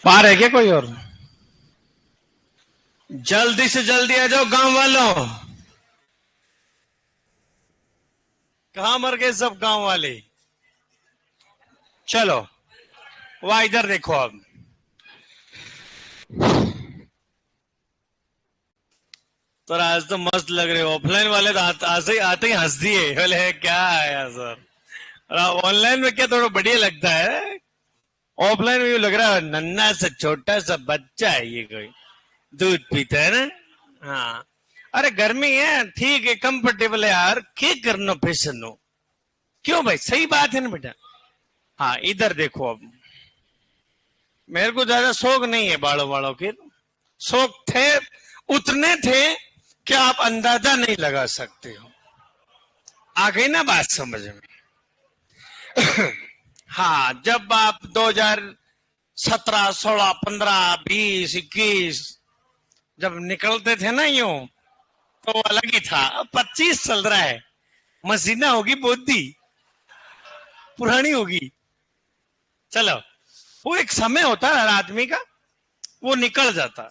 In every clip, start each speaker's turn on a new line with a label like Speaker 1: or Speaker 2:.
Speaker 1: बाहर है क्या कोई और? जल्दी से जल्दी आ जाओ गांव वालों। कहां मर गए सब गांव वाले? चलो वहां इधर देखो अब। तो आज तो मस्त लग रहे हो। ऑफलाइन वाले तो आते ही हंस दिए, बोले क्या आया सर। ऑनलाइन में क्या थोड़ा बढ़िया लगता है। ऑफलाइन में लग रहा है नन्ना सा छोटा सा बच्चा है ये, कोई दूध पीता है ना। हाँ। अरे गर्मी है, ठीक है, कंफर्टेबल है यार, क्या करना पेशन हो। क्यों भाई, सही बात है ना बेटा। हाँ इधर देखो अब। मेरे को ज्यादा शौक नहीं है बालों वालों के। शौक थे, उतने थे कि आप अंदाजा नहीं लगा सकते हो। आ गई ना बात समझ में? हाँ, जब आप 2017, 16, 15, 20, 21 जब निकलते थे ना यूं, तो अलग ही था। अब 25 चल रहा है, मसीना होगी बुद्धि, पुरानी होगी। चलो, वो एक समय होता है हर आदमी का, वो निकल जाता।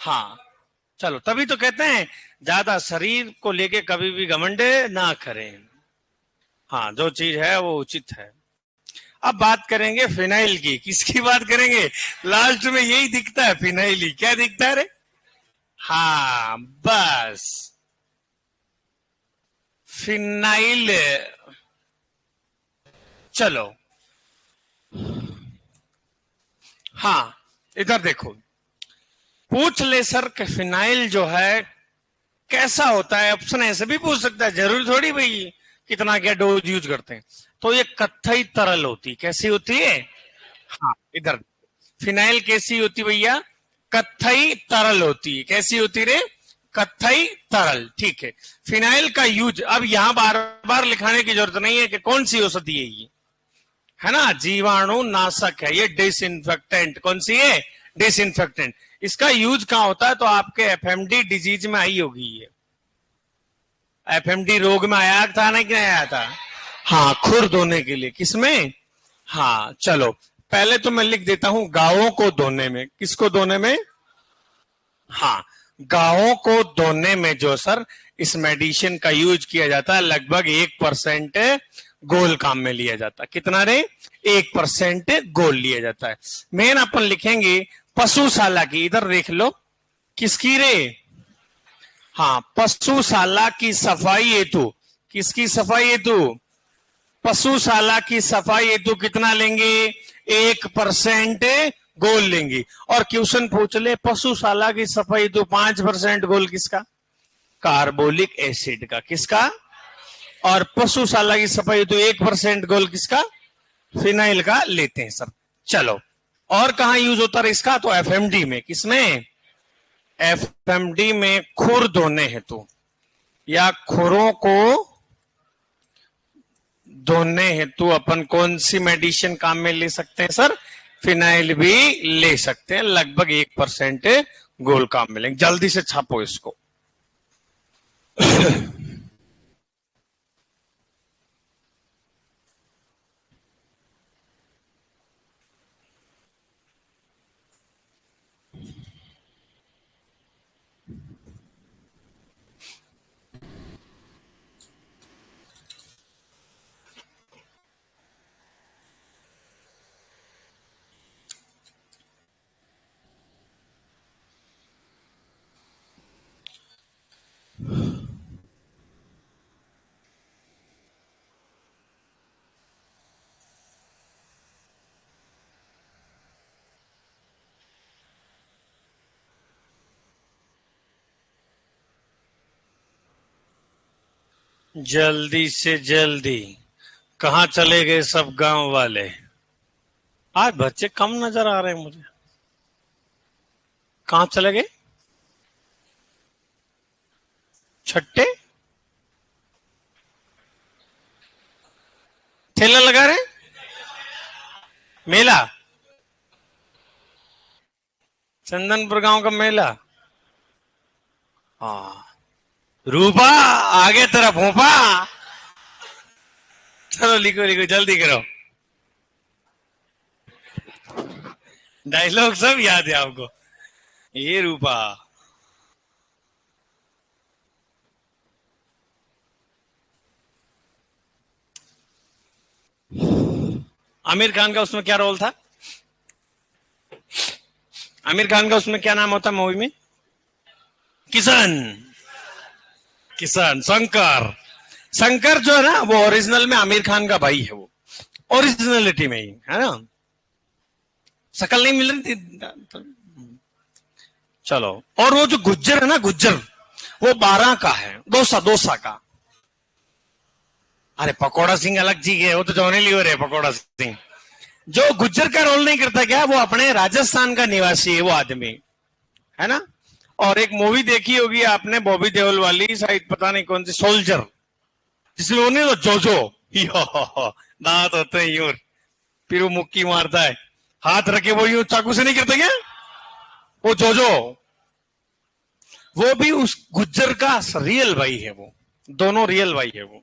Speaker 1: हाँ। चलो, तभी तो कहते हैं ज्यादा शरीर को लेके कभी भी घमंड ना करें। हाँ, जो चीज है वो उचित है। अब बात करेंगे फिनाइल की। किसकी बात करेंगे? लास्ट में यही दिखता है, फिनाइल ही। क्या दिखता है रे? हाँ, बस फिनाइल। चलो, हाँ इधर देखो। पूछ ले सर कि फिनाइल जो है कैसा होता है। ऑप्शन ऐसे भी पूछ सकता है, जरूरी थोड़ी भाई कितना क्या डोज यूज करते हैं। तो ये कत्थई तरल होती। कैसी होती है? हाँ इधर। फिनाइल कैसी होती भैया? कत्थई तरल होती है। कैसी होती रे? कत्थई तरल। ठीक है। फिनाइल का यूज अब यहां बार बार लिखाने की जरूरत नहीं है कि कौन सी औषधि है ये, है ना। जीवाणु नाशक है ये, डिसइंफेक्टेंट। कौन सी है? डिसइंफेक्टेंट। इसका यूज कहां होता है? तो आपके एफएमडी डिजीज में आई होगी ये। एफएमडी रोग में आया था ना, क्या आया था? हाँ, खुर धोने के लिए। किसमें? हाँ चलो, पहले तो मैं लिख देता हूं गायों को धोने में। किसको धोने में? हाँ, गायों को धोने में जो सर इस मेडिसिन का यूज किया जाता है, लगभग 1% गोल काम में लिया जाता है। कितना रे? 1% गोल लिया जाता है। मेन अपन लिखेंगे पशुशाला की। इधर देख लो, किसकी रे? हाँ, पशुशाला की सफाई हेतु। किसकी सफाई हेतु? पशुशाला की सफाई हेतु कितना लेंगे? 1% गोल लेंगे। और क्वेश्चन पूछ ले, पशुशाला की सफाई हेतु 5% गोल किसका? कार्बोलिक एसिड का। किसका? और पशुशाला की सफाई हेतु 1% गोल किसका? फिनाइल का लेते हैं सर। चलो, और कहां यूज होता है इसका? तो एफएमडी में। किसमें? एफएमडी में खुर धोने हेतु, या खुरों को धोने हेतु अपन कौन सी मेडिसिन काम में ले सकते हैं सर? फिनाइल भी ले सकते हैं। लगभग 1% गोल काम में लेंगे। जल्दी से छापो इसको। जल्दी से जल्दी। कहां चले गए सब गांव वाले? आज बच्चे कम नजर आ रहे हैं मुझे। कहां चले गए? छट्टे ठेला लगा रहे? मेला? चंदनपुर गांव का मेला? हाँ। रूपा, आगे तेरा भोपा। चलो लिखो लिखो, जल्दी करो। डायलॉग सब याद है आपको। ये रूपा। आमिर खान का उसमें क्या रोल था? आमिर खान का उसमें क्या नाम होता है मूवी में? किशन। किशन शंकर। शंकर जो है ना वो ओरिजिनल में आमिर खान का भाई है, वो ओरिजिनलिटी में ही है ना। शकल नहीं मिल रही थी। चलो, और वो जो गुज्जर है ना, गुज्जर वो 12 का है, दोसा दोसा का। अरे पकौड़ा सिंह अलग चीज है, वो तो जॉनी लीवर है पकौड़ा सिंह। जो गुज्जर का रोल नहीं करता क्या, वो अपने राजस्थान का निवासी है वो आदमी, है ना। और एक मूवी देखी होगी आपने बॉबी देओल वाली, शायद पता नहीं कौन सी, सोल्जर, जिसमें वो नहीं तो जोजो दांत होते हैं यूं, फिर वो मुक्की मारता है, हाथ रखे वो यूं चाकू से नहीं करते क्या, वो जोजो। वो भी उस गुज्जर का रियल भाई है, वो दोनों रियल भाई है वो।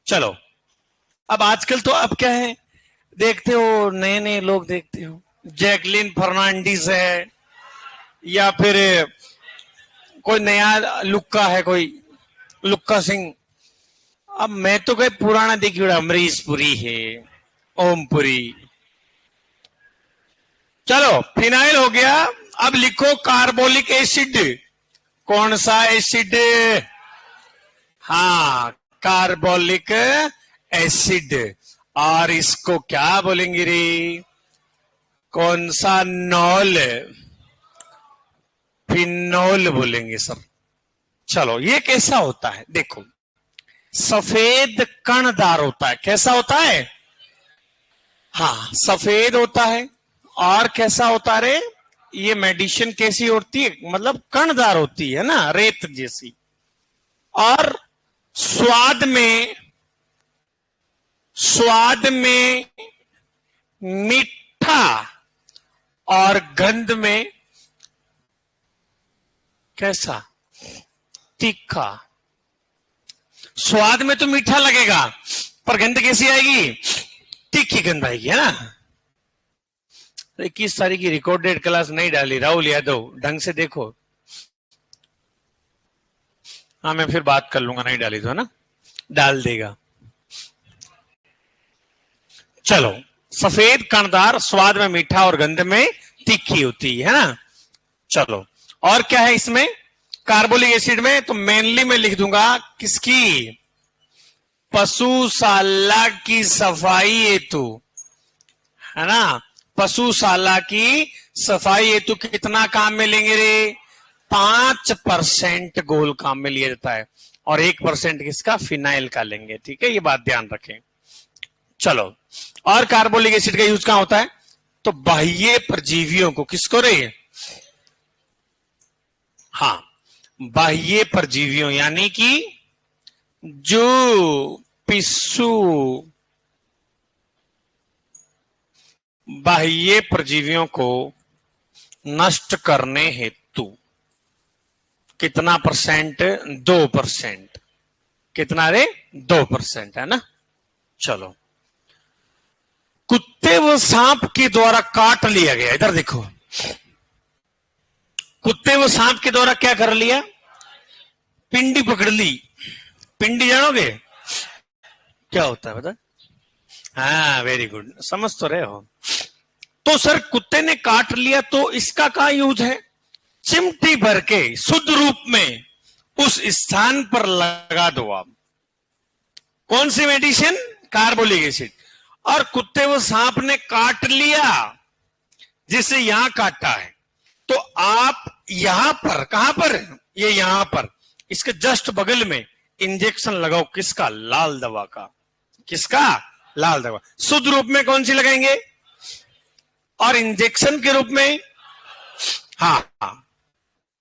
Speaker 1: चलो, अब आजकल तो अब क्या है, देखते हो नए नए लोग देखते हो, जैकलिन फर्नांडिस है, या फिर कोई नया लुक्का है, कोई लुक्का सिंह। अब मैं तो कोई पुराना देखी हुआ, अमरीश पुरी है, ओमपुरी। चलो, फिनाइल हो गया। अब लिखो कार्बोलिक एसिड। कौन सा एसिड? हाँ, कार्बोलिक एसिड। और इसको क्या बोलेंगे रे? कौन सा नॉल? फिनोल बोलेंगे सर। चलो, ये कैसा होता है देखो, सफेद कणदार होता है। कैसा होता है? हाँ, सफेद होता है। और कैसा होता है रे? ये मेडिसिन कैसी होती है, मतलब कणदार होती है ना, रेत जैसी। और स्वाद में, स्वाद में मीठा, और गंध में कैसा? तीखा। स्वाद में तो मीठा लगेगा, पर गंध कैसी आएगी? तीखी गंध आएगी, है ना। 21 तारीख की रिकॉर्डेड क्लास नहीं डाली राहुल यादव, ढंग से देखो। हाँ, मैं फिर बात कर लूंगा, नहीं डाली तो, है ना, डाल देगा। चलो, सफेद कणदार, स्वाद में मीठा और गंध में तीखी होती है ना। चलो, और क्या है इसमें कार्बोलिक एसिड में? तो मेनली मैं लिख दूंगा किसकी? पशुशाला की सफाई हेतु, है ना। पशुशाला की सफाई हेतु कितना काम में लेंगे रे? 5% गोल काम में लिया जाता है, और 1% किसका? फिनाइल का लेंगे, ठीक है, ये बात ध्यान रखें। चलो, और कार्बोलिक एसिड का यूज कहां होता है? तो बाह्य परजीवियों को, किसको रे? हाँ, बाह्य परजीवियों, यानी कि जो पिस्सू, बाह्य परजीवियों को नष्ट करने हेतु कितना परसेंट? 2%। कितना रे? 2%, है ना। चलो, कुत्ते व सांप के द्वारा काट लिया गया, इधर देखो, कुत्ते व सांप के द्वारा क्या कर लिया? पिंडी पकड़ ली। पिंडी जानोगे क्या होता है, बता? हाँ, वेरी गुड, समझ तो रहे हो। तो सर, कुत्ते ने काट लिया तो इसका क्या यूज है? चिमटी भर के शुद्ध रूप में उस स्थान पर लगा दो आप। कौन सी मेडिसिन? Carbolic acid. और कुत्ते वो सांप ने काट लिया, जिसे यहां काटा है, तो आप यहां पर, कहां पर? ये यहां पर, इसके जस्ट बगल में इंजेक्शन लगाओ, किसका? लाल दवा का। किसका? लाल दवा। शुद्ध रूप में कौन सी लगाएंगे? और इंजेक्शन के रूप में, हाँ,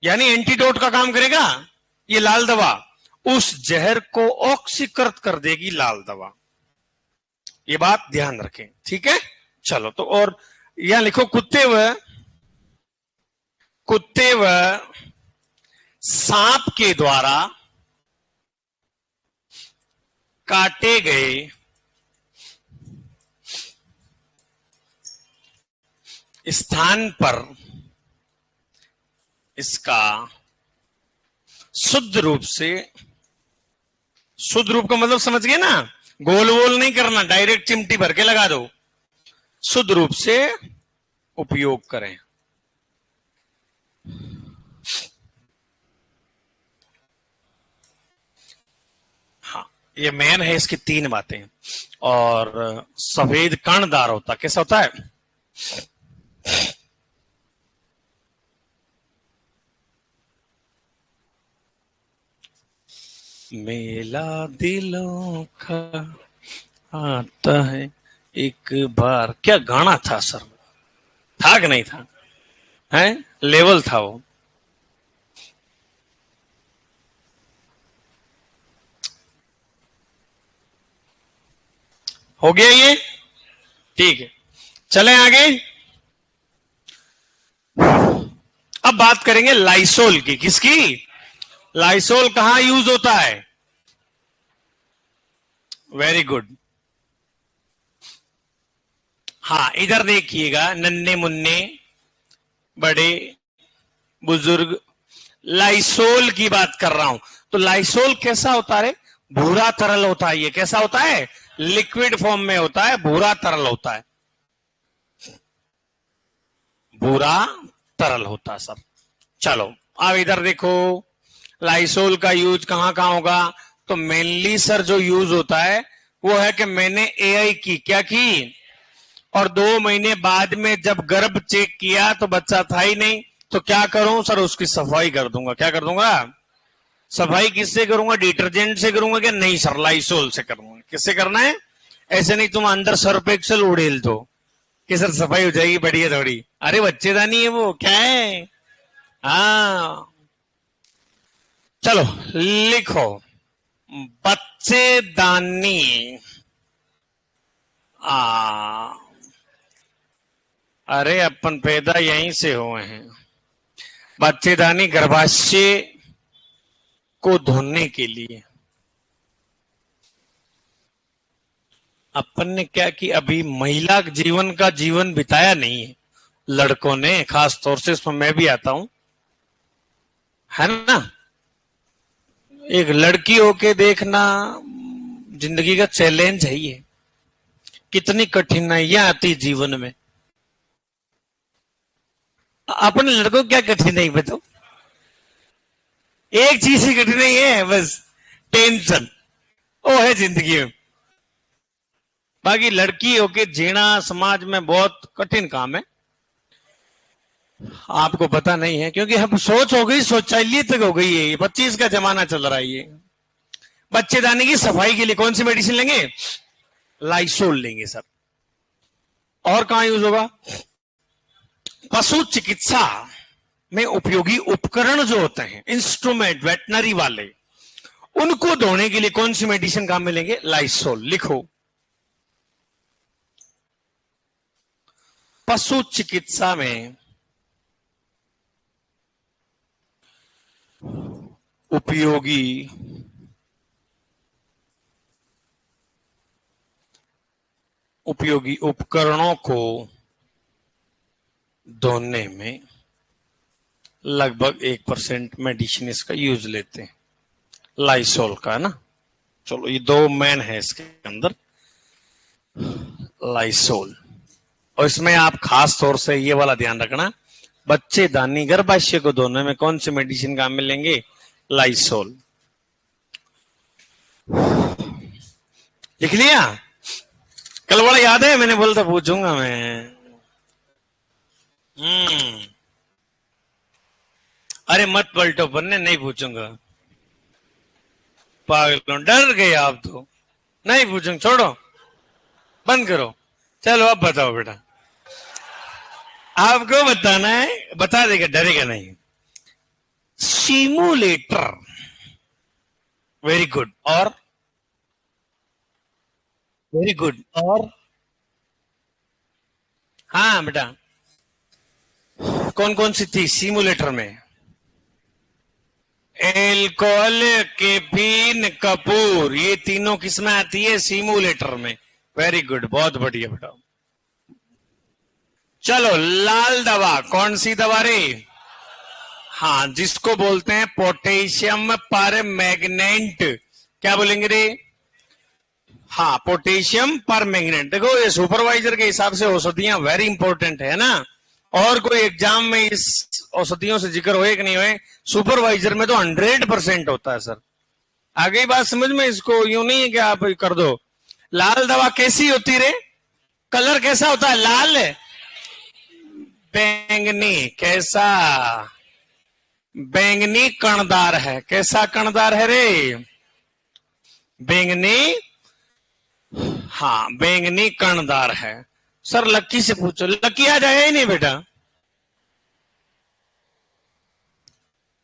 Speaker 1: यानी एंटीडोट का काम करेगा ये लाल दवा। उस जहर को ऑक्सीकृत कर देगी लाल दवा, ये बात ध्यान रखें, ठीक है। चलो, तो और यहां लिखो, कुत्ते व सांप के द्वारा काटे गए स्थान पर इसका शुद्ध रूप का मतलब समझ गए ना, गोल वोल नहीं करना, डायरेक्ट चिमटी भर के लगा दो, शुद्ध रूप से उपयोग करें। हाँ, ये मेन है इसकी 3 बातें। और सफेद कर्णदार होता, कैसा होता है? मेला दिलों का आता है एक बार। क्या गाना था सर, था कि नहीं था? है, लेवल था वो। हो गया ये, ठीक है, चलें आगे। अब बात करेंगे लाइसोल की। किसकी? लाइसोल कहां यूज होता है? Very good. हाँ, इधर देखिएगा, नन्हे मुन्ने बड़े बुजुर्ग, लाइसोल की बात कर रहा हूं। तो लाइसोल कैसा होता है? भूरा तरल होता है। ये कैसा होता है? लिक्विड फॉर्म में होता है, भूरा तरल होता है, भूरा तरल होता है सर। चलो अब इधर देखो, लाइसोल का यूज कहां कहां होगा? तो मेनली सर जो यूज होता है वो है कि मैंने एआई की क्या की, और 2 महीने बाद में जब गर्भ चेक किया तो बच्चा था ही नहीं, तो क्या करूं सर? उसकी सफाई कर दूंगा। क्या कर दूंगा? सफाई किससे करूंगा? डिटर्जेंट से करूंगा क्या? नहीं सर, लाइसोल से करूंगा। किससे करना है? ऐसे नहीं तुम अंदर सर्फ एक्सेल उड़ेल दो कि सर सफाई हो जाएगी, बढ़िया थोड़ी। अरे बच्चेदानी है वो, क्या है? हाँ, चलो लिखो, बच्चेदानी। अरे अपन पैदा यहीं से हुए हैं। बच्चेदानी गर्भाशय को धोने के लिए। अपन ने क्या कि अभी महिला जीवन का जीवन बिताया नहीं है लड़कों ने, खास तौर से इसमें मैं भी आता हूं, है ना। एक लड़की होके देखना जिंदगी का चैलेंज है ये। कितनी कठिनाइयां आती जीवन में। अपने लड़कों को क्या कठिनाई बताओ? एक चीज ही कठिनाई है बस, टेंशन। वो है जिंदगी में। बाकी लड़की होके जीना समाज में बहुत कठिन काम है। आपको पता नहीं है क्योंकि हम सोच हो गई, शौचालय तक हो गई है। 25 का जमाना चल रहा है ये। बच्चेदानी की सफाई के लिए कौन सी मेडिसिन लेंगे? लाइसोल लेंगे सर। और कहां यूज होगा? पशु चिकित्सा में उपयोगी उपकरण जो होते हैं, इंस्ट्रूमेंट वेटनरी वाले, उनको धोने के लिए कौन सी मेडिसिन काम में लेंगे? लाइसोल। लिखो, पशु चिकित्सा में उपयोगी उपकरणों को धोने में लगभग 1% मेडिसिन इसका यूज लेते हैं, लाइसोल का, है ना। चलो ये 2 मैन है इसके अंदर, लाइसोल। और इसमें आप खास तौर से ये वाला ध्यान रखना, बच्चेदानी गर्भाशय को धोने में कौन सी मेडिसिन काम में लेंगे? लाइसोल। लिख लिया? कल बड़ा याद है, मैंने बोला था पूछूंगा मैं। अरे मत पलटो पन्ने, नहीं पूछूंगा। पागलों, डर गए आप तो। नहीं पूछूंगा, छोड़ो, बंद करो। चलो अब बताओ बेटा, आपको बताना है, बता देगा, डरेगा नहीं। Simulator, very good. और वेरी गुड। और हाँ बेटा, कौन कौन सी थी सिमुलेटर में? एल्कोहल, केफीन, कपूर, ये तीनों किसमें आती है? सिमुलेटर में। वेरी गुड, बहुत बढ़िया बेटा। चलो, लाल दवा कौन सी दवा रे? हाँ, जिसको बोलते हैं पोटेशियम पर मैग्नेट। क्या बोलेंगे रे? हाँ, पोटेशियम पर मैग्नेट। देखो, ये सुपरवाइजर के हिसाब से औषधियां वेरी इंपॉर्टेंट है ना। और कोई एग्जाम में इस औषधियों से जिक्र होए कि नहीं होए, सुपरवाइजर में तो 100% होता है सर। आगे बात समझ में? इसको यूं नहीं है कि आप कर दो। लाल दवा कैसी होती रे? कलर कैसा होता है? लाल है, बैंगनी। कैसा? बैंगनी कणदार है। कैसा कणदार है रे? बैंगनी। हाँ, बैंगनी कणदार है। सर लक्की से पूछो, लक्की आ जाएगा ही नहीं बेटा।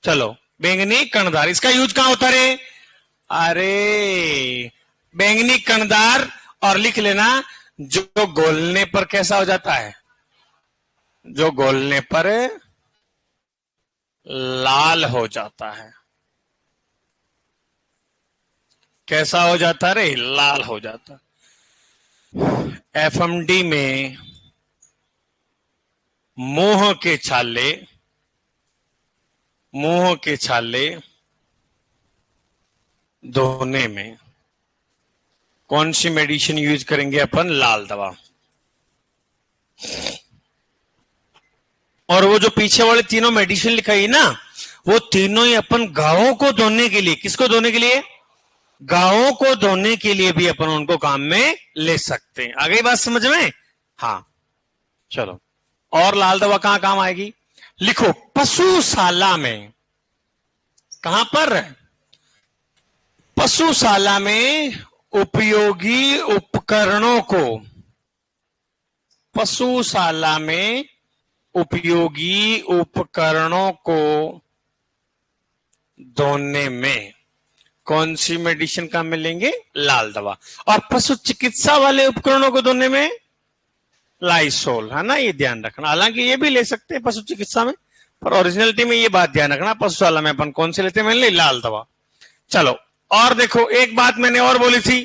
Speaker 1: चलो, बैंगनी कणदार, इसका यूज कहां होता रे? अरे, बैंगनी कणदार। और लिख लेना, जो गोलने पर कैसा हो जाता है? जो गोलने पर लाल हो जाता है। कैसा हो जाता रे? लाल हो जाता। एफएमडी में मुंह के छाले, मुंह के छाले धोने में कौन सी मेडिसिन यूज करेंगे अपन? लाल दवा। और वो जो पीछे वाले तीनों मेडिसिन लिखाई ना, वो तीनों ही अपन गांवों को धोने के लिए, किसको धोने के लिए? गांवों को धोने के लिए भी अपन उनको काम में ले सकते हैं। आ गई बात समझ में? हाँ, चलो। और लाल दवा कहां काम आएगी? लिखो, पशुशाला में। कहां पर? पशुशाला में उपयोगी उपकरणों को, पशुशाला में उपयोगी उपकरणों को धोने में कौन सी मेडिसिन काम में लेंगे? लाल दवा। और पशु चिकित्सा वाले उपकरणों को धोने में लाइसोल, है ना। ये ध्यान रखना। हालांकि ये भी ले सकते हैं पशु चिकित्सा में, पर ओरिजिनलिटी में ये बात ध्यान रखना, पशुशाला में अपन कौन से लेते हैं? मैंने लाल दवा। चलो, और देखो, एक बात मैंने और बोली थी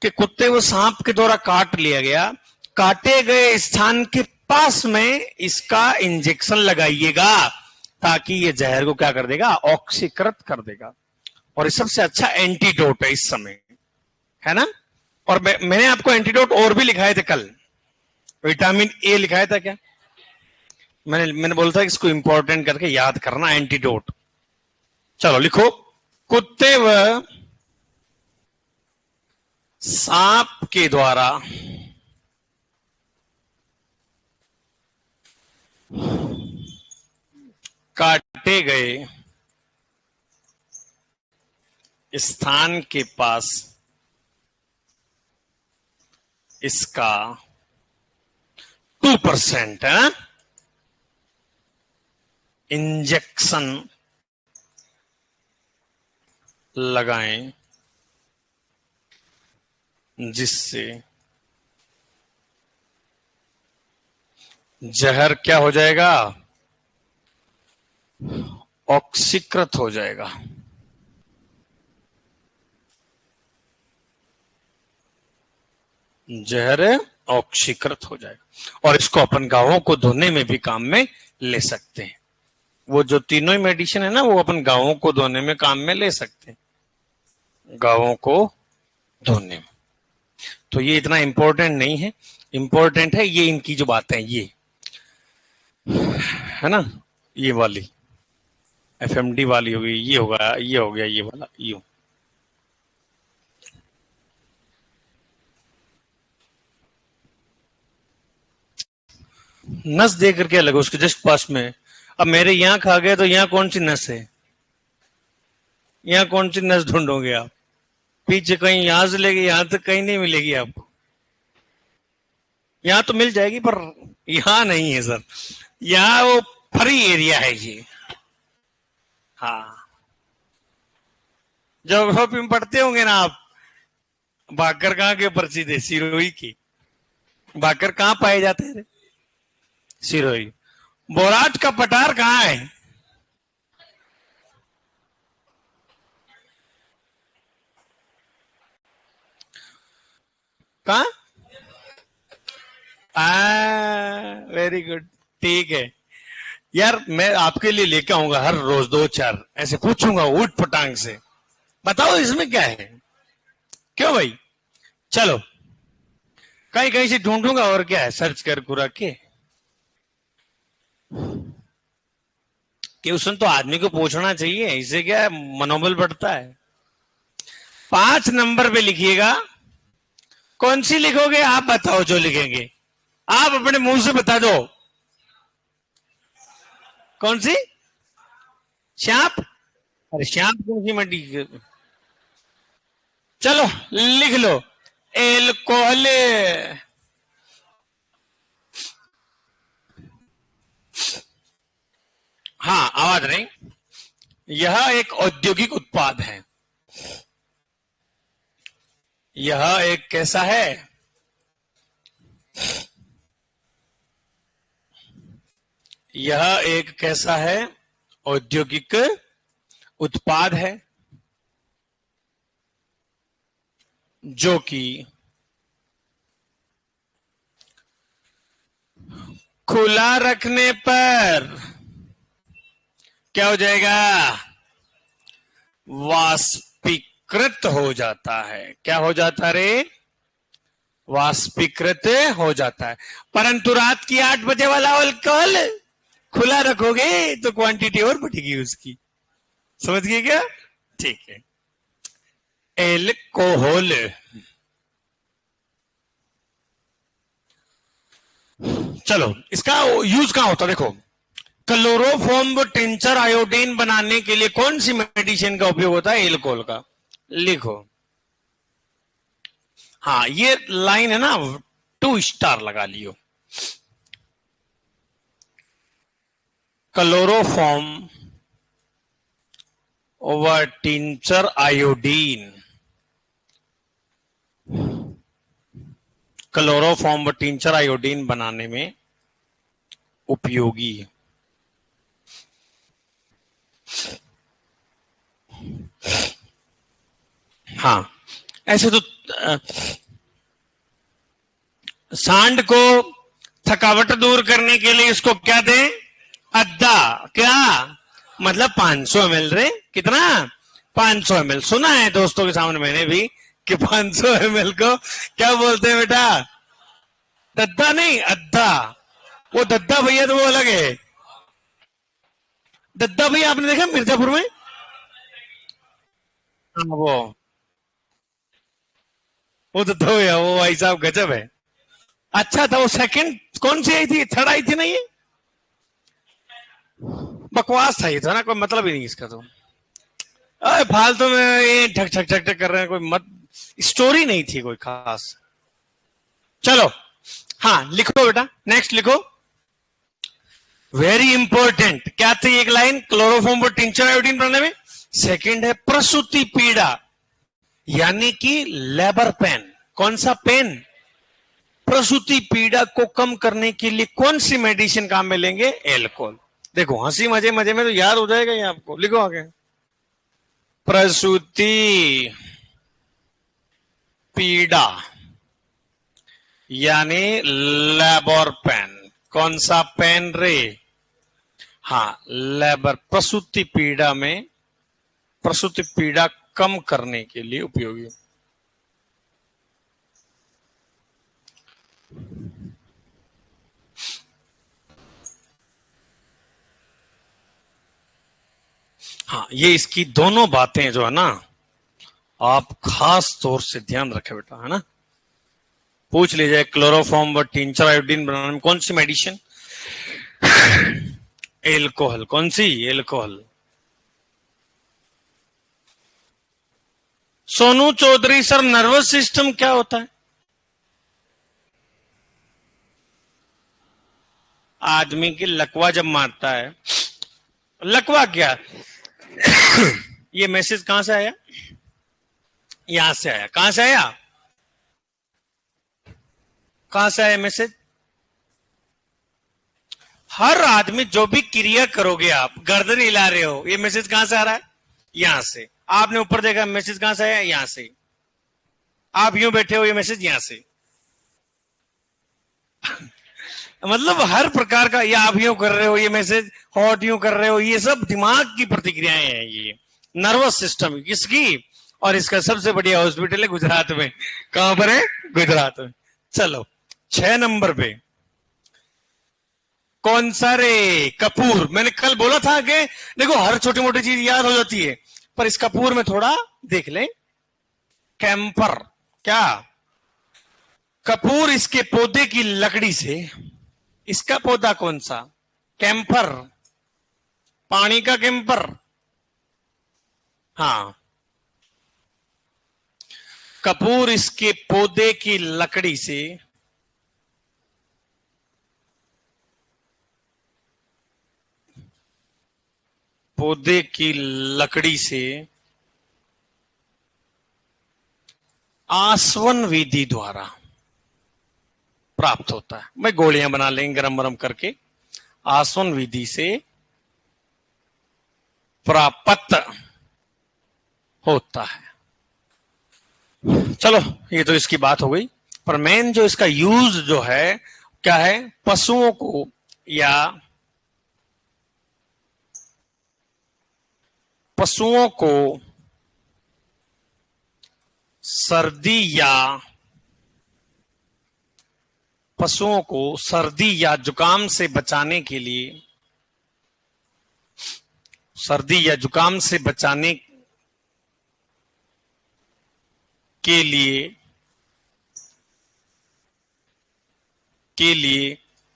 Speaker 1: कि कुत्ते को सांप के द्वारा काट लिया गया, काटे गए स्थान के पास में इसका इंजेक्शन लगाइएगा, ताकि ये जहर को क्या कर देगा? ऑक्सीकृत कर देगा। और ये सबसे अच्छा एंटीडोट है इस समय, है ना। और मैंने आपको एंटीडोट और भी लिखाए थे कल। विटामिन ए लिखाया था क्या? मैंने बोला था इसको इंपॉर्टेंट करके याद करना, एंटीडोट। चलो लिखो, कुत्ते व सांप के द्वारा काटे गए स्थान के पास इसका 2% है इंजेक्शन लगाएं, जिससे जहर क्या हो जाएगा? ऑक्सीकृत हो जाएगा। जहर ऑक्सीकृत हो जाएगा। और इसको अपन गांवों को धोने में भी काम में ले सकते हैं। वो जो तीनों ही मेडिसिन है ना, वो अपन गांवों को धोने में काम में ले सकते हैं, गांवों को धोने में। तो ये इतना इंपॉर्टेंट नहीं है, इंपॉर्टेंट है ये इनकी जो बातें हैं, ये है ना। ये वाली एफएमडी वाली होगी, ये होगा, ये हो गया, ये वाला यू। नस दे करके अलग उसके जस्ट पास में। अब मेरे यहां खा गए तो यहां कौन सी नस है? यहां कौन सी नस ढूंढोगे आप? पीछे कहीं यहां से लेके यहां तक कहीं नहीं मिलेगी आपको। यहां तो मिल जाएगी, पर यहां नहीं है सर। यहाँ वो फ्री एरिया है ये। हाँ, ज्योग्राफी में पढ़ते होंगे ना आप, भाकर कहाँ के प्रसिद्ध है? सिरोही की। भाकर कहाँ पाए जाते हैं? सिरोही। बोराज का पठार कहाँ है? कहाँ? वेरी गुड, ठीक है यार। मैं आपके लिए लेके आऊंगा हर रोज 2-4 ऐसे पूछूंगा ऊट पटांग से, बताओ इसमें क्या है। क्यों भाई? चलो कहीं कहीं से ढूंढूंगा, और क्या है, सर्च कर कुरा के। क्वेश्चन तो आदमी को पूछना चाहिए, इससे क्या है, मनोबल बढ़ता है। 5 नंबर पे लिखिएगा। कौन सी लिखोगे आप बताओ, जो लिखेंगे आप अपने मुंह से बता दो। कौन सी? श्याप? अरे श्याप कौन सी मंडी? चलो लिख लो, एल्कोहल। हाँ, आवाज नहीं। यह एक औद्योगिक उत्पाद है। यह एक कैसा है? यह एक कैसा है? औद्योगिक उत्पाद है जो कि खुला रखने पर क्या हो जाएगा? वाष्पीकृत हो जाता है। क्या हो जाता रे? वाष्पीकृत हो जाता है। परंतु रात की 8 बजे वाला अल्कोहल खुला रखोगे तो क्वांटिटी और बढ़ेगी उसकी। समझ गए क्या? ठीक है। एल्कोहल। चलो इसका यूज कहां होता है, देखो। क्लोरोफॉर्म टिंचर आयोडीन बनाने के लिए कौन सी मेडिसिन का उपयोग होता है? एल्कोहल का। लिखो। हाँ, ये लाइन है ना, 2 स्टार लगा लियो। Chloroform over tincture iodine. Chloroform tincture iodine बनाने में उपयोगी। हाँ, ऐसे तो सांड को थकावट दूर करने के लिए इसको क्या दें? अद्दा। क्या मतलब? 500 ml रे। कितना? 500 ml। सुना है दोस्तों के सामने मैंने भी कि 500 ml को क्या बोलते हैं बेटा? दद्दा नहीं, अद्दा। वो दद्दा भैया तो वो अलग है। दद्दा भैया आपने देखा मिर्जापुर में? हाँ, वो दद्दा भैया, वो भाई साहब गजब है। अच्छा था वो। सेकंड कौन सी आई थी? थर्ड आई थी ना ये? बकवास था ये, था ना, कोई मतलब ही नहीं इसका तो। अरे फालतू में ये ठक ठक ठक ठक कर रहे हैं, कोई मत स्टोरी नहीं थी कोई खास। चलो हाँ, लिखो बेटा, नेक्स्ट लिखो। वेरी इंपॉर्टेंट क्या थी एक लाइन क्लोरोफॉर्म और टिंचर आयोडीन बनाने में? सेकंड है प्रसूति पीड़ा, यानी कि लेबर पेन। कौन सा पेन? प्रसूति पीड़ा को कम करने के लिए कौन सी मेडिसिन काम में लेंगे? एल्कोहल। देखो हंसी मजे मजे में तो याद हो जाएगा ये आपको। लिखो आगे। प्रसूति पीड़ा यानी लेबर पेन। कौन सा पेन रे? हाँ, लेबर। प्रसूति पीड़ा में, प्रसूति पीड़ा कम करने के लिए उपयोगी। हाँ, ये इसकी दोनों बातें जो है ना, आप खास तौर से ध्यान रखें बेटा, है ना। पूछ लीजिए क्लोरोफॉर्म व टिंचर आयोडीन बनाने में कौन सी मेडिसिन? एल्कोहल। कौन सी? Alcohol. Sonu Chaudhary sir, nervous system क्या होता है? आदमी की लकवा जब मारता है। लकवा क्या? ये मैसेज कहां से आया? यहां से आया। कहां से आया? कहां से आया मैसेज? हर आदमी जो भी क्रिया करोगे आप, गर्दन हिला रहे हो, ये मैसेज कहां से आ रहा है? यहां से। आपने ऊपर देखा मैसेज कहां से आया? यहां से। आप यूं बैठे हो, ये मैसेज यहां से। मतलब हर प्रकार का, ये आप यूं कर रहे हो, ये मैसेज हॉट यूं कर रहे हो, ये सब दिमाग की प्रतिक्रियाएं हैं, ये नर्वस सिस्टम किसकी। और इसका सबसे बढ़िया हॉस्पिटल है गुजरात में। कहां पर है? गुजरात में। चलो 6 नंबर पे कौन सा रे? कपूर। मैंने कल बोला था कि देखो हर छोटी मोटी चीज याद हो जाती है, पर इस कपूर में थोड़ा देख ले। कैंपर। क्या? कपूर इसके पौधे की लकड़ी से। इसका पौधा कौन सा? कैंपर। पानी का कैंपर। हाँ, कपूर इसके पौधे की लकड़ी से पौधे की लकड़ी से आसवन विधि द्वारा प्राप्त होता है। भाई गोलियां बना लेंगे गरम गरम करके। आसवन विधि से प्राप्त होता है। चलो ये तो इसकी बात हो गई, पर मेन जो इसका यूज जो है क्या है? पशुओं को या पशुओं को सर्दी या पशुओं को सर्दी या जुकाम से बचाने के लिए, सर्दी या जुकाम से बचाने के लिए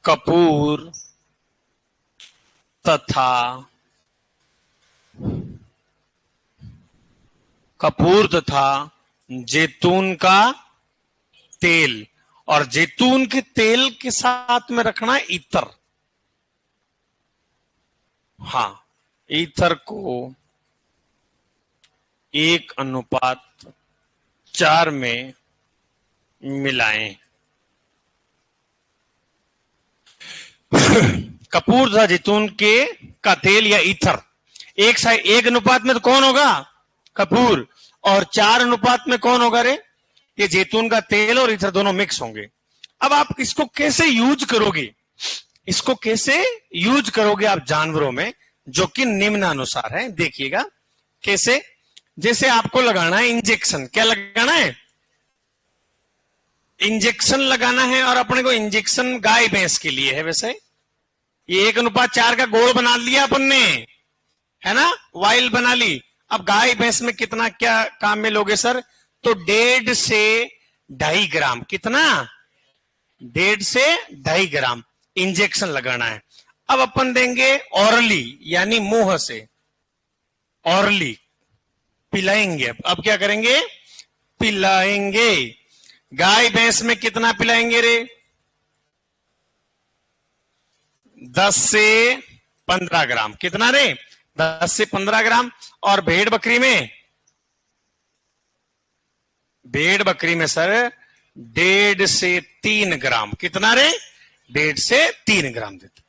Speaker 1: कपूर तथा जैतून का तेल, और जैतून के तेल के साथ में रखना है इत्र। हाँ, ईथर को 1:4 में मिलाएं। कपूर तथा जैतून के का तेल या ईथर 1 में तो कौन होगा? कपूर। और 4 में कौन होगा रे? ये जैतून का तेल और ईथर दोनों मिक्स होंगे। अब आप इसको कैसे यूज करोगे? इसको कैसे यूज करोगे आप जानवरों में, जो कि निम्नानुसार है। देखिएगा कैसे। जैसे आपको लगाना है इंजेक्शन। क्या लगाना है? इंजेक्शन लगाना है। और अपने को इंजेक्शन गाय भैंस के लिए है। वैसे ये 1:4 का गोल बना लिया अपन ने, है ना, वाइल बना ली। अब गाय भैंस में कितना क्या काम में लोगे सर? तो 1.5 से 2.5 ग्राम। कितना? 1.5 से 2.5 ग्राम इंजेक्शन लगाना है। अब अपन देंगे ऑरली, यानी मुंह से। ऑरली पिलाएंगे। अब क्या करेंगे? पिलाएंगे। गाय भैंस में कितना पिलाएंगे रे? 10 से 15 ग्राम। कितना रे? 10 से 15 ग्राम। और भेड़ बकरी में? भेड़ बकरी में सर 1.5 से 3 ग्राम। कितना रे? 1.5 से 3 ग्राम देते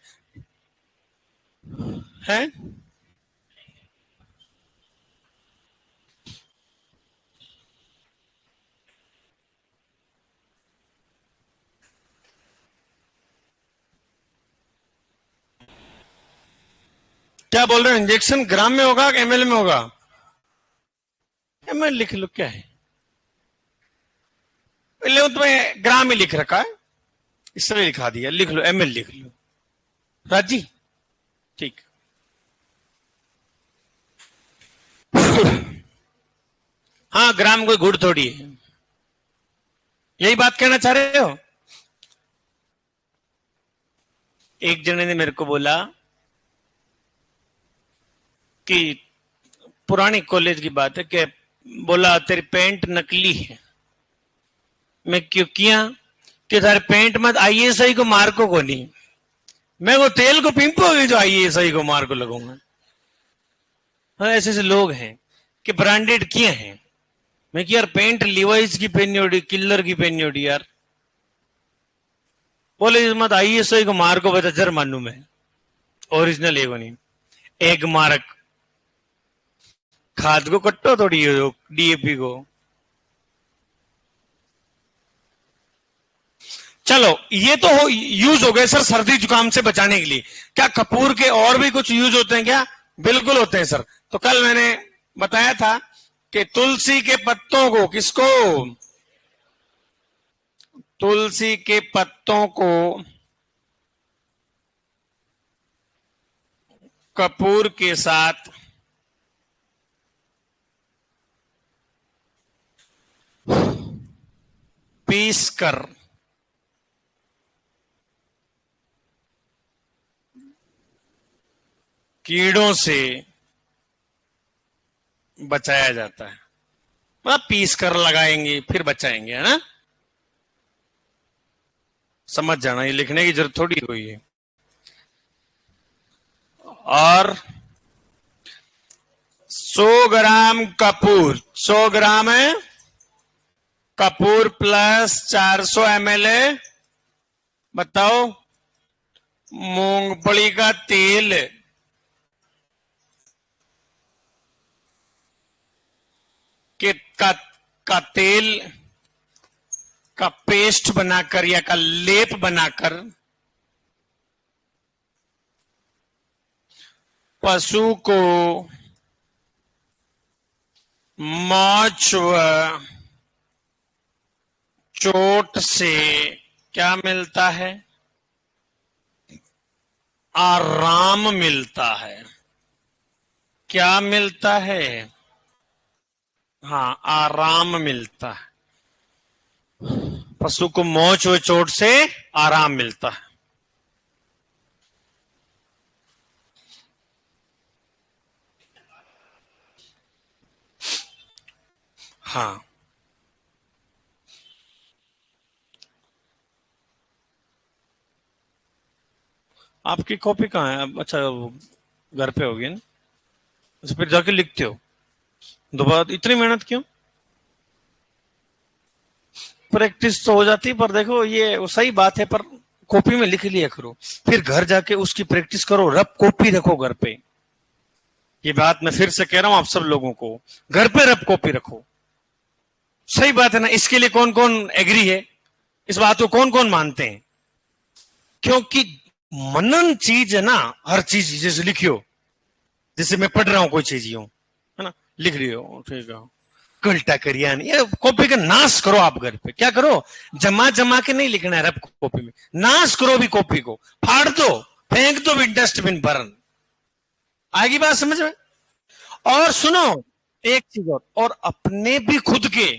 Speaker 1: हैं। क्या बोल रहे हो? इंजेक्शन ग्राम में होगा कि एमएल में होगा? एमएल लिख लो, क्या है? पहले तुम्हें ग्राम ही लिख रखा है, इसलिए लिखा दिया। लिख लो, एमएल लिख लो। राजी? ठीक। हाँ, ग्राम कोई गुड़ थोड़ी है। यही बात कहना चाह रहे हो? एक जने ने मेरे को बोला कि पुरानी कॉलेज की बात है, कि बोला तेरी पेंट नकली है। मैं क्यों किया? कि तारे पेंट मत आईएसआई को मार को नहीं, मैं वो तेल को पिंपोगी जो आईएसआई को मार को लगूंगा। हाँ, ऐसे ऐसे लोग हैं कि ब्रांडेड किए हैं। मैं कि यार पेंट लिवाइस की पहनी होगी, किलर की पहनी होगी यार। बोले मत आईएसआई को मार को बता जर मानू मैं ओरिजिनल एगो नहीं। एग मारक खाद को कट्टो थोड़ी डीएपी को। चलो ये तो यूज हो गए सर सर्दी जुकाम से बचाने के लिए। क्या कपूर के और भी कुछ यूज होते हैं क्या? बिल्कुल होते हैं सर। तो कल मैंने बताया था कि तुलसी के पत्तों को, किसको? तुलसी के पत्तों को कपूर के साथ पीस कर कीड़ों से बचाया जाता है। मतलब पीस कर लगाएंगे फिर बचाएंगे, है ना? समझ जाना, ये लिखने की जरूरत थोड़ी हुई है। और 100 ग्राम कपूर, 100 ग्राम है कपूर प्लस 400 ml है, बताओ, मूंगफली का तेल के का तेल का पेस्ट बनाकर या का लेप बनाकर पशु को मौच व चोट से क्या मिलता है? आराम मिलता है। क्या मिलता है? हाँ, आराम मिलता है। पशु को मोच व चोट से आराम मिलता है। हाँ, आपकी कॉपी कहाँ है? अच्छा, घर पे होगी ना? अच्छा, फिर जाके लिखते हो दोबारा? इतनी मेहनत क्यों? प्रैक्टिस तो हो जाती, पर देखो ये वो सही बात है, पर कॉपी में लिख लिया करो, फिर घर जाके उसकी प्रैक्टिस करो, रफ कॉपी रखो घर पे। ये बात मैं फिर से कह रहा हूं आप सब लोगों को, घर पे रफ कॉपी रखो। सही बात है ना? इसके लिए कौन कौन एग्री है? इस बात को कौन कौन मानते हैं? क्योंकि मनन चीज है ना, हर चीज जैसे लिखियो, जैसे मैं पढ़ रहा हूं कोई चीज यूं, है ना, लिख लियो, ठीक है, उल्टा करिया नहीं, ये कॉपी का नाश करो आप घर पे। क्या करो? जमा जमा के नहीं लिखना है रफ कॉपी में, नाश करो भी कॉपी को, फाड़ दो, फेंक दो भी डस्टबिन बर्न। आएगी बात समझ में? और सुनो एक चीज और अपने भी खुद के,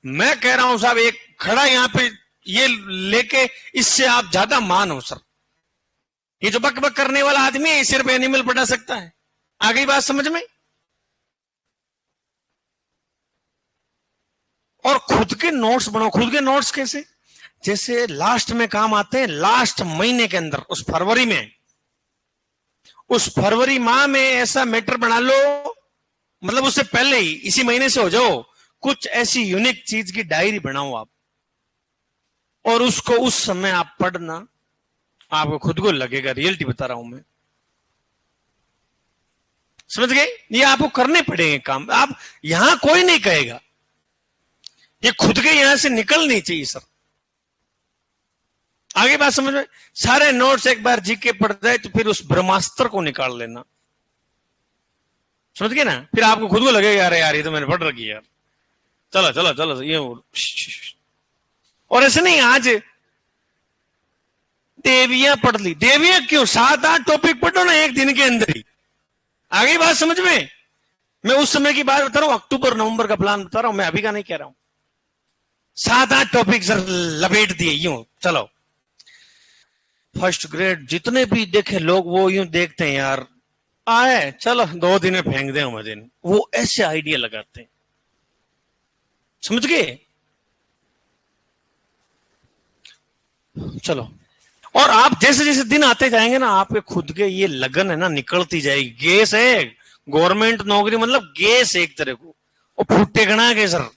Speaker 1: मैं कह रहा हूं साहब, एक खड़ा यहां पे ये लेके, इससे आप ज्यादा मान हो सर। ये जो बक बक करने वाला आदमी है, सिर्फ एनिमल पढ़ा सकता है। आ गई बात समझ में? और खुद के नोट्स बनाओ। खुद के नोट्स कैसे? जैसे लास्ट में काम आते हैं, लास्ट महीने के अंदर, उस फरवरी में, उस फरवरी माह में ऐसा मैटर बना लो, मतलब उससे पहले ही इसी महीने से हो जाओ, कुछ ऐसी यूनिक चीज की डायरी बनाओ आप, और उसको उस समय आप पढ़ना, आपको खुद को लगेगा, रियलिटी बता रहा हूं मैं। समझ गए? ये आपको करने पड़ेंगे काम, आप यहां कोई नहीं कहेगा, ये खुद के यहां से निकलनी चाहिए सर। आगे बात समझ में? सारे नोट्स एक बार जीके पढ़ जाए तो फिर उस ब्रह्मास्त्र को निकाल लेना। समझ गए ना? फिर आपको खुद को लगेगा यार यार ये तो मैंने पढ़ रखी यार, चलो चलो चलो ये। और ऐसे नहीं, आज देवियां पढ़ ली, देवियां क्यों? 7-8 टॉपिक पढ़ो ना एक दिन के अंदर ही। आगे बात समझ में? मैं उस समय की बात बता रहा हूं, अक्टूबर नवंबर का प्लान बता रहा हूं मैं, अभी का नहीं कह रहा हूं। 7-8 टॉपिक सर लपेट दिए यूं, चलो। फर्स्ट ग्रेड जितने भी देखे लोग वो यूं देखते हैं यार, आए चलो 2 दिन में फेंक दे हम दिन, वो ऐसे आइडिया लगाते हैं। समझ गए? चलो, और आप जैसे जैसे दिन आते जाएंगे ना, आपके खुद के ये लगन है ना निकलती जाएगी। गैस है, गवर्नमेंट नौकरी मतलब गैस एक तरह को, और फूटेगा के सर।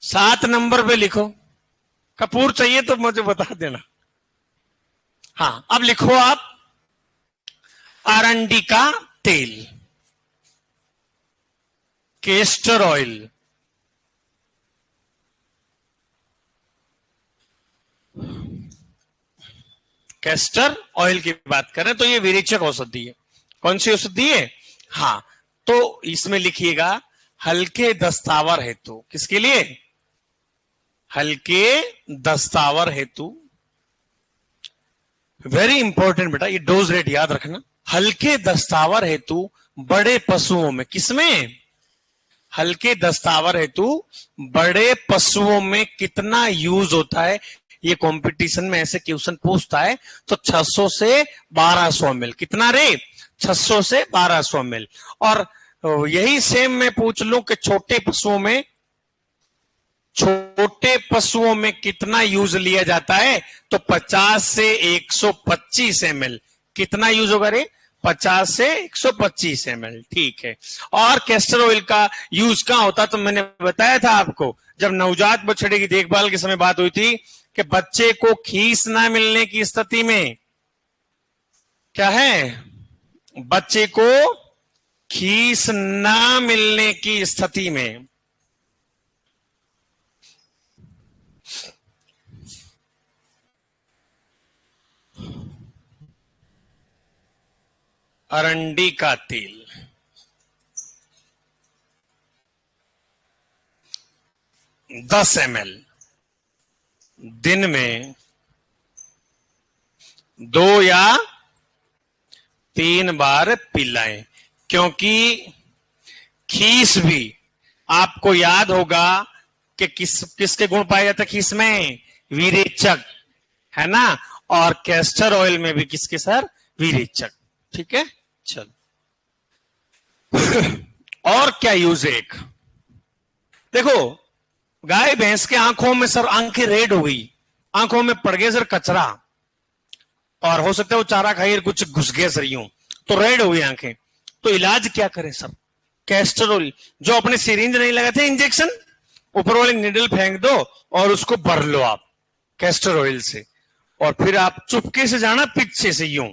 Speaker 1: 7 नंबर पे लिखो, कपूर चाहिए तो मुझे बता देना। हाँ, अब लिखो आप आरंडी का तेल, केस्टर ऑयल, कैस्टर ऑयल की बात करें तो ये विरेचक औषधि है। कौन सी औषधि है? हाँ, तो इसमें लिखिएगा हल्के दस्तावर हेतु। किसके लिए? हल्के दस्तावर हेतु। वेरी इंपॉर्टेंट बेटा, ये डोज रेट याद रखना। हल्के दस्तावर हेतु बड़े पशुओं में, किसमें? हल्के दस्तावर हेतु बड़े पशुओं में कितना यूज होता है? ये कंपटीशन में ऐसे क्वेश्चन पूछता है। तो 600 से 1200 ml। कितना रे? 600 से 1200 ml। और यही सेम मैं पूछ लूं कि छोटे पशुओं में कितना यूज लिया जाता है? तो 50 से 125 ml। कितना यूज होगा रे? 50 से 125 ml। ठीक है। और कैस्टर ऑयल का यूज कहां होता? तो मैंने बताया था आपको, जब नवजात बछड़े की देखभाल के समय बात हुई थी कि बच्चे को खीस ना मिलने की स्थिति में, क्या है? बच्चे को खीस ना मिलने की स्थिति में अरंडी का तेल 10 ml दिन में 2 या 3 बार पिलाएं। क्योंकि खीस भी आपको याद होगा कि किसके गुण पाए जाते खीस में? विरेचक, है ना। और कैस्टर ऑयल में भी किसके सर? विरेचक। ठीक है, चल। और क्या यूज है? एक देखो, गाय भैंस के आंखों में सर आंखें रेड हो गई, आंखों में पड़ गए सर कचरा, और हो सकता है वो चारा खाई कुछ घुस गया सर, यूं तो रेड हो गई आंखें। तो इलाज क्या करें सर? Castor oil. जो अपने सिरिंज नहीं लगाते इंजेक्शन, ऊपर वाले निडल फेंक दो और उसको भर लो आप कैस्टर ऑयल से, और फिर आप चुपके से जाना पीछे से, यूं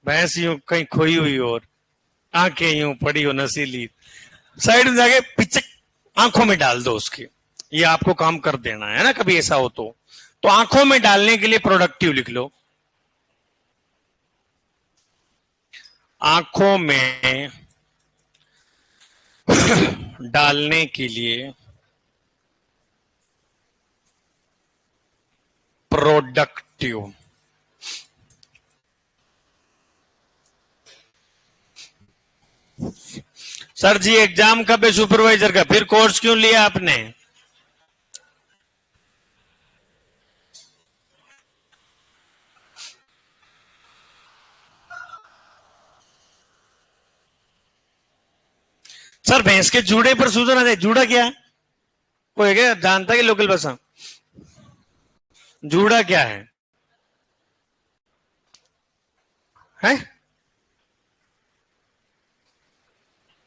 Speaker 1: भैंस यूं कहीं खोई हुई और आंखें यूं पड़ी हो नसीली, साइड में जाके पीछे आंखों में डाल दो उसके। ये आपको काम कर देना है ना, कभी ऐसा हो तो आंखों में डालने के लिए प्रोडक्टिव लिख लो। आंखों में डालने के लिए प्रोडक्टिव। सर जी एग्जाम कब है सुपरवाइजर का? फिर कोर्स क्यों लिया आपने? सर भैंस के जूड़े पर सूजन आ जाए, जूड़ा क्या है? कोई क्या जानता है कि लोकल भाषा? जूड़ा क्या है? हैं?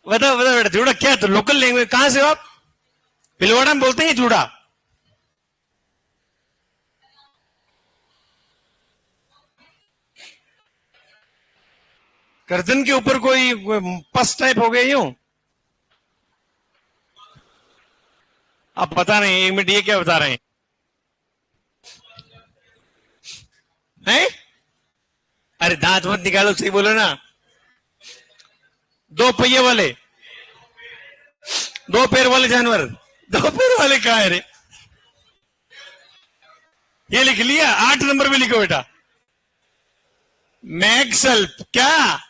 Speaker 1: बताओ बताओ बेटा, जूड़ा क्या है? तो लोकल लैंग्वेज कहां से हो आप? भिलवाड़ा में बोलते हैं जूड़ा। गर्दन के ऊपर कोई पस टाइप हो गया यूं? आप पता नहीं, 1 मिनट, ये क्या बता रहे हैं? हैं? अरे दांत मत निकालो, सही बोलो ना। 2 पहिए वाले, 2 पैर वाले जानवर, 2 पैर वाले कहा है रे? ये लिख लिया, 8 नंबर में लिखो बेटा। मैगसल्प क्या?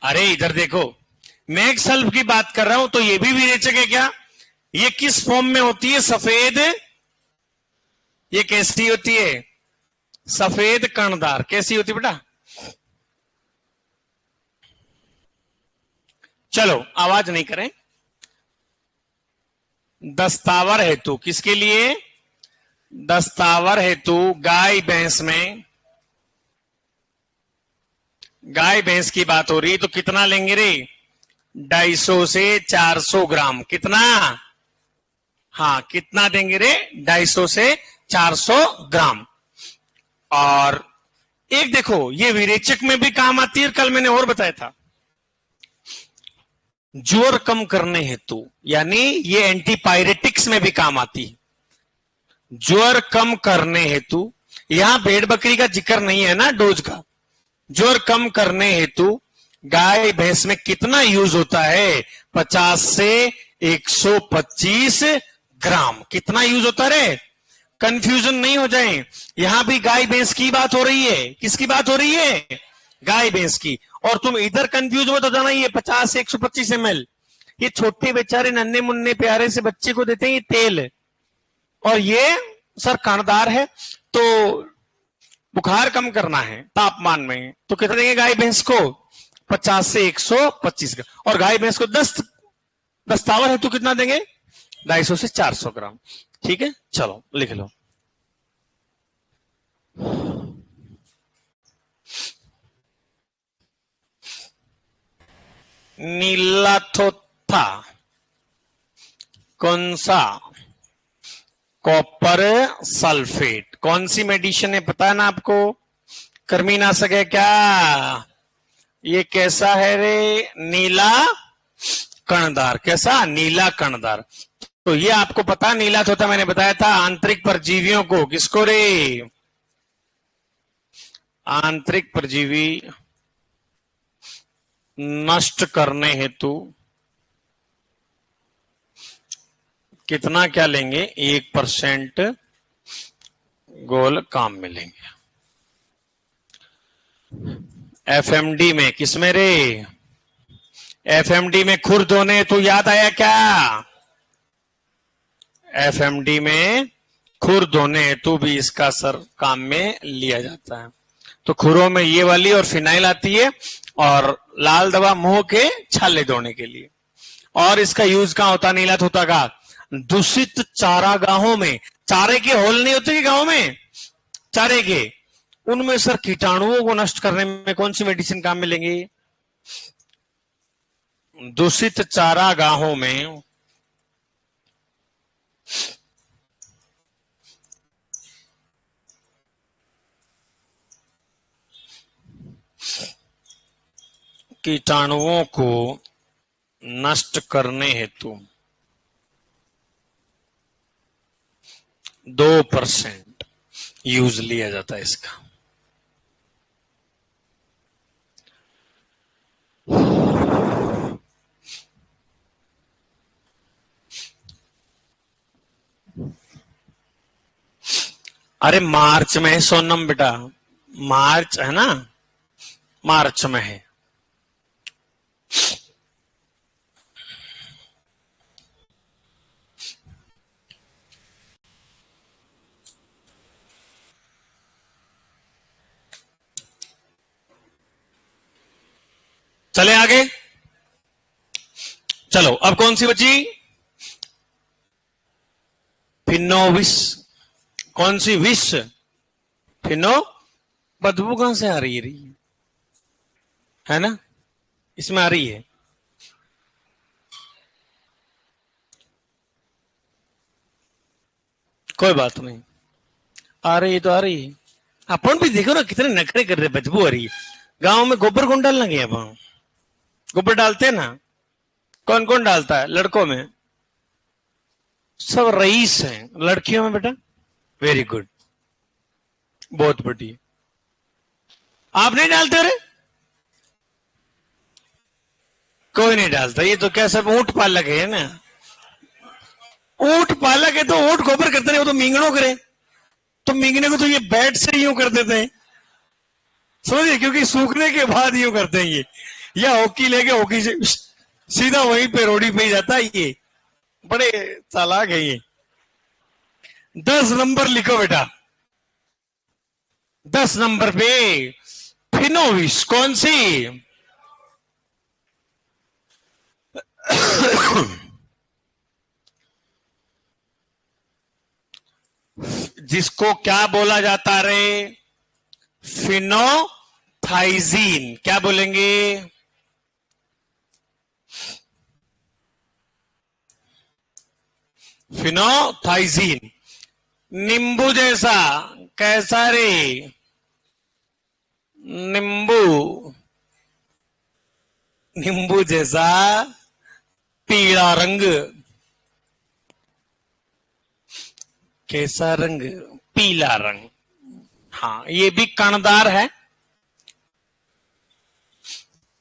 Speaker 1: अरे इधर देखो, मैगसल्प की बात कर रहा हूं, तो ये भी विरेचक है क्या? ये किस फॉर्म में होती है? सफेद। ये कैसी होती है? सफेद कणदार। कैसी होती है बेटा? चलो आवाज नहीं करें। दस्तावर हेतु, किसके लिए? दस्तावर हेतु गाय भैंस में, गाय भैंस की बात हो रही, तो कितना लेंगे रे? 250 से 400 ग्राम। कितना? हाँ, कितना देंगे रे? 250 से 400 ग्राम। और एक देखो, ये विरेचक में भी काम आती है, कल मैंने और बताया था, ज्वर कम करने हेतु, यानी ये एंटीपायरेटिक एथलेटिक्स में भी काम आती है। ज्वर कम करने हेतु, यहां भेड़ बकरी का जिक्र नहीं है ना, डोज का। ज्वर कम करने हेतु गाय भैंस में कितना यूज होता है? 50 से 125 ग्राम। कितना यूज होता है? कंफ्यूजन नहीं हो जाए, यहां भी गाय भैंस की बात हो रही है। किसकी बात हो रही है? गाय भैंस की। और तुम इधर कंफ्यूज मत हो जाना, ये 50 से 125 ml, ये छोटे बेचारे नन्हे मुन्ने प्यारे से बच्चे को देते हैं ये तेल। और ये सर कणदार है, तो बुखार कम करना है तापमान में, तो कितना देंगे गाय भैंस को? 50 से 125 ग्राम। और गाय भैंस को दस्तावर है तो कितना देंगे? 250 से 400 ग्राम। ठीक है, चलो लिख लो। नीलाथोथा कौन सा? Copper sulphate. कौन सी मेडिसिन है पता है ना आपको? कृमिनाशक है क्या? ये कैसा है रे? नीला कणदार। कैसा? नीला कणदार। तो ये आपको पता, नीलाथोथा मैंने बताया था आंतरिक परजीवियों को। किसको रे? आंतरिक परजीवी नष्ट करने हेतु कितना क्या लेंगे? 1% गोल काम में लेंगे। एफएमडी में, किसमें रे? एफएमडी में खुर होने तो याद आया क्या? एफएमडी में खुर धोने हेतु भी इसका सर काम में लिया जाता है। तो खुरों में ये वाली और फिनाइल आती है, और लाल दवा मुंह के छाले धोने के लिए। और इसका यूज कहां होता? नीलाथोथा का दूषित चारागाहों में। चारे के होल नहीं होते कि गांव में, चारे के, उनमें सर कीटाणुओं को नष्ट करने में कौन सी मेडिसिन काम में लेंगे? दूषित चारागाहों में कीटाणुओं को नष्ट करने हेतु 2% यूज लिया जाता है इसका। अरे मार्च में है सोनम बेटा, मार्च है ना, मार्च में है। चले आगे, चलो अब कौन सी बची? फिनोविस। कौन सी विष? फिनो। बदबू कहां से आ रही है ना? इसमें आ रही है। कोई बात नहीं, आ रही है तो आ रही है। अपन भी देखो ना कितने नखरे कर रहे, बदबू आ रही है। गांव में गोबर कौन डालना गया? अपन गोबर डालते हैं ना? कौन कौन डालता है लड़कों में? सब रईस हैं। लड़कियों में बेटा? वेरी गुड, बहुत बढ़िया। आप नहीं डालते रे? कोई नहीं डालता। ये तो क्या सब ऊंट पालक है ना? ऊंट पालक है तो ऊंट गोबर करते नहीं, वो तो मींगणों करे। तो मींगने को तो ये बैट से यूं कर देते हैं, समझिए, क्योंकि सूखने के बाद यूं करते हैं ये। या हॉकी लेके हॉकी से सीधा वहीं पे रोडी पे ही जाता है ये। बड़े चालाक है ये। 10 नंबर लिखो बेटा। 10 नंबर पे फिनोविस। कौन सी? जिसको क्या बोला जाता रे? फिनोथाइजीन। क्या बोलेंगे? फिनोथाइजीन। नींबू जैसा। कैसा रे? नींबू, नींबू जैसा पीला रंग। कैसा रंग? पीला रंग। हाँ, ये भी कणदार है।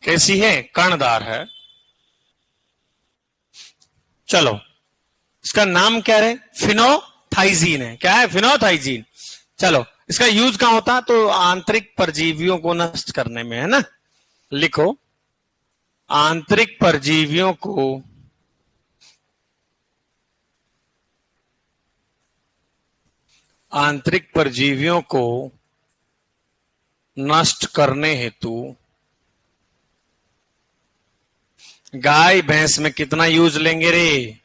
Speaker 1: कैसी है? कणदार है। चलो, इसका नाम क्या है? फिनोथाइजीन है। क्या है? फिनोथाइजीन। चलो, इसका यूज कहां होता है? तो आंतरिक परजीवियों को नष्ट करने में, है ना। लिखो, आंतरिक परजीवियों को नष्ट करने हेतु गाय भैंस में कितना यूज लेंगे रे?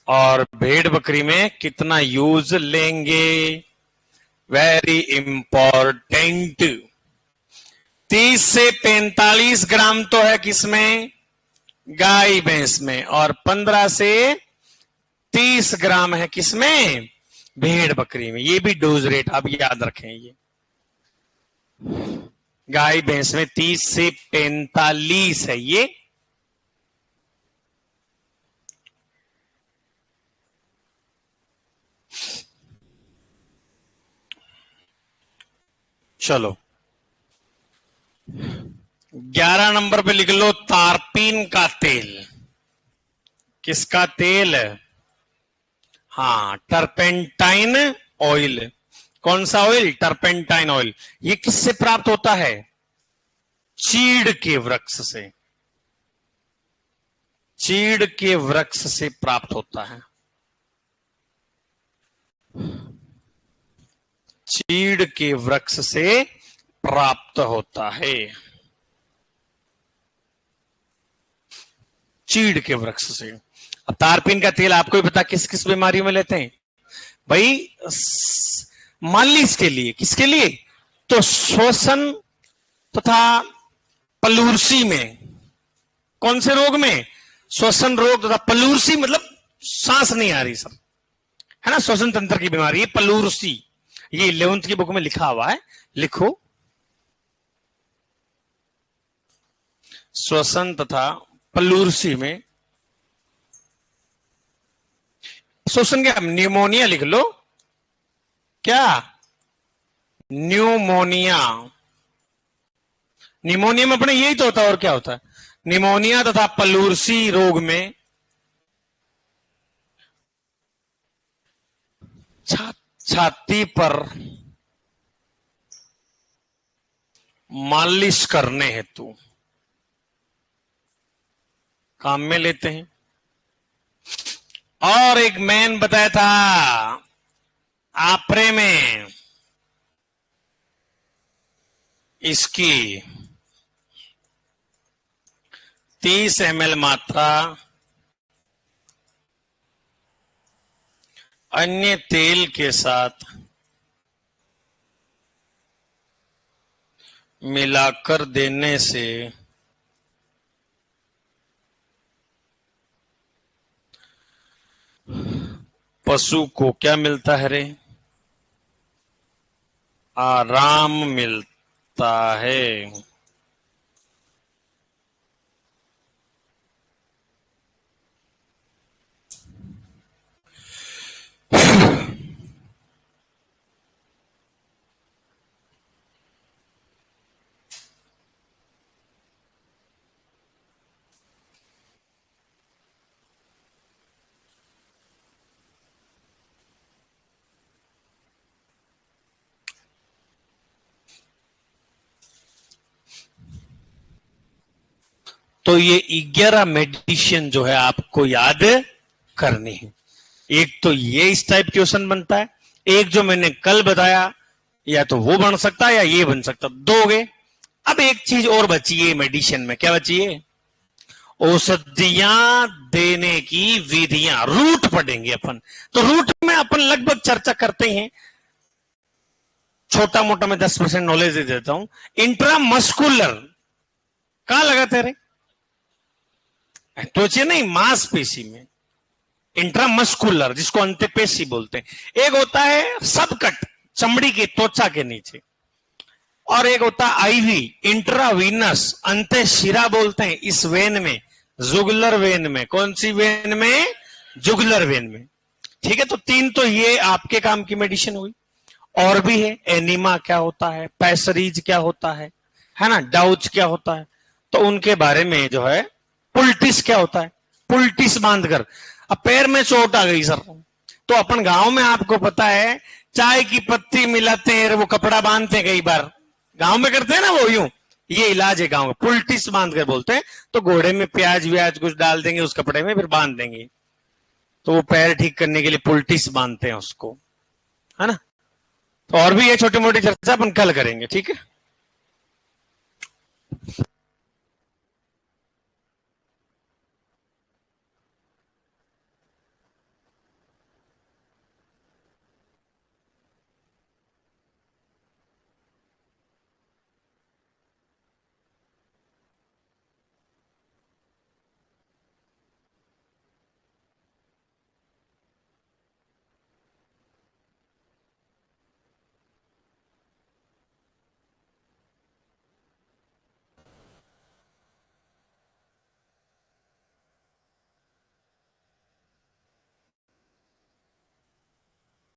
Speaker 1: और भेड़ बकरी में कितना यूज लेंगे? Very important. 30 से 45 ग्राम तो है किसमें? गाय भैंस में। और 15 से 30 ग्राम है किसमें? भेड़ बकरी में। ये भी डोज रेट आप याद रखें। ये गाय भैंस में 30 से 45 है ये। चलो, 11 नंबर पे लिख लो तारपीन का तेल। किसका तेल? हाँ, टर्पेंटाइन ऑयल। कौन सा ऑयल? Turpentine oil. ये किससे प्राप्त होता है? चीड़ के वृक्ष से। चीड़ के वृक्ष से प्राप्त होता है। चीड़ के वृक्ष से प्राप्त होता है। चीड़ के वृक्ष से। अब तारपीन का तेल आपको भी पता किस किस बीमारियों में लेते हैं भाई? मालिश के लिए। किसके लिए? तो श्वसन तथा पलूरसी में। कौन से रोग में? श्वसन रोग तथा पलूरसी, मतलब सांस नहीं आ रही सर, है ना, श्वसन तंत्र की बीमारी है पलूरसी। ये 11th की बुक में लिखा हुआ है, लिखो। श्वसन तथा पलूरसी में श्वसन क्या? न्यूमोनिया लिख लो। क्या? न्यूमोनिया। निमोनिया में अपने यही तो होता है, और क्या होता है? निमोनिया तथा पलूरसी रोग में छाती पर मालिश करने हेतु काम में लेते हैं। और एक मैंने बताया था आपरे में इसकी 30 ml मात्रा अन्य तेल के साथ मिलाकर देने से पशु को क्या मिलता है रे? आराम मिलता है। तो ये 11 मेडिसिन जो है आपको याद करनी है। एक तो ये इस टाइप क्वेश्चन बनता है, एक जो मैंने कल बताया, या तो वो बन सकता है या ये बन सकता। दो हो गए। अब एक चीज और बची है मेडिसिन में। क्या बची है? औषधियां देने की विधियां। रूट पढ़ेंगे अपन। तो रूट में अपन लगभग चर्चा करते हैं, छोटा मोटा मैं 10% नॉलेज दे देता हूं। इंट्रामस्कुलर कहां लगाते रहे? त्वचा नहीं, मांसपेशी में। इंट्रामस्कुलर, जिसको अंत्यपेशी बोलते हैं। एक होता है सबकट, चमड़ी की त्वचा के नीचे। और एक होता है आईवी, इंट्रावीनस, अंत्यशिरा बोलते हैं इस वेन में, जुगुलर वेन में। कौन सी वेन में? जुगुलर वेन में। ठीक है, तो 3 तो ये आपके काम की मेडिसिन हुई। और भी है, एनीमा क्या होता है, पैसरीज क्या होता है ना, डाउच क्या होता है, तो उनके बारे में जो है, पुल्टिस क्या होता है, पुल्टिस बांधकर, अब पैर में चोट आ गई सर, तो अपन गांव में आपको पता है चाय की पत्ती मिलाते हैं, वो कपड़ा बांधते हैं, कई बार गांव में करते हैं ना वो यूं, ये इलाज है गांव में, पुल्टिस बांध कर बोलते हैं। तो घोड़े में प्याज व्याज कुछ डाल देंगे उस कपड़े में, फिर बांध देंगे, तो वो पैर ठीक करने के लिए पुल्टिस बांधते हैं उसको, है ना। तो और भी ये छोटी मोटी चर्चा अपन कल करेंगे, ठीक है।